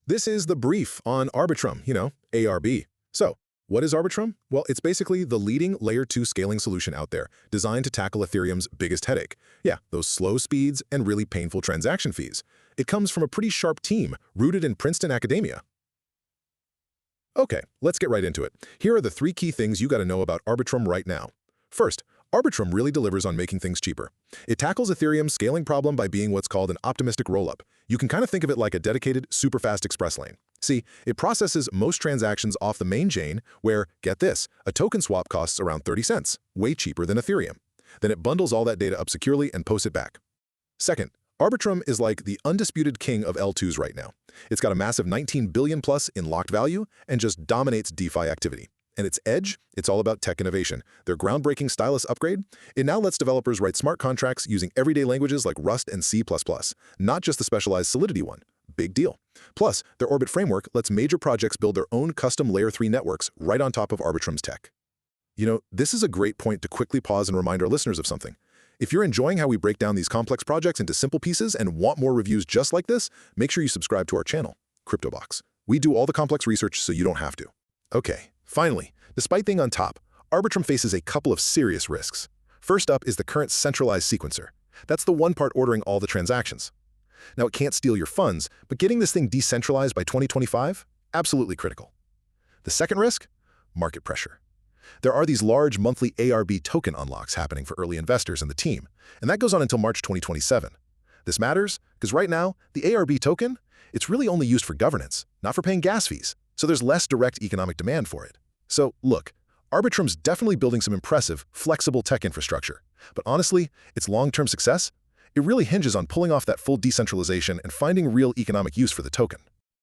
This is the brief on Arbitrum, ARB. So, what is Arbitrum? Well, it's basically the leading Layer 2 scaling solution out there, designed to tackle Ethereum's biggest headache. Yeah, those slow speeds and really painful transaction fees. It comes from a pretty sharp team, rooted in Princeton academia. Okay, let's get right into it. Here are the 3 key things you gotta know about Arbitrum right now. First, Arbitrum really delivers on making things cheaper. It tackles Ethereum's scaling problem by being what's called an optimistic rollup. You can kind of think of it like a dedicated, super-fast express lane. See, it processes most transactions off the main chain where, get this, a token swap costs around 30 cents, way cheaper than Ethereum. Then it bundles all that data up securely and posts it back. Second, Arbitrum is like the undisputed king of L2s right now. It's got a massive 19 billion plus in locked value and just dominates DeFi activity. And its edge, it's all about tech innovation. Their groundbreaking stylus upgrade, it now lets developers write smart contracts using everyday languages like Rust and C++, not just the specialized Solidity one. Big deal. Plus, their Orbit framework lets major projects build their own custom Layer 3 networks right on top of Arbitrum's tech. This is a great point to quickly pause and remind our listeners of something. If you're enjoying how we break down these complex projects into simple pieces and want more reviews just like this, make sure you subscribe to our channel, CryptoBox. We do all the complex research so you don't have to. Okay, finally, despite being on top, Arbitrum faces a couple of serious risks. First up is the current centralized sequencer. That's the one part ordering all the transactions. Now, it can't steal your funds, but getting this thing decentralized by 2025? Absolutely critical. The second risk? Market pressure. There are these large monthly ARB token unlocks happening for early investors and the team, and that goes on until March 2027. This matters because right now, the ARB token, it's really only used for governance, not for paying gas fees, so there's less direct economic demand for it. So, look, Arbitrum's definitely building some impressive, flexible tech infrastructure, but honestly, its long-term success, it really hinges on pulling off that full decentralization and finding real economic use for the token.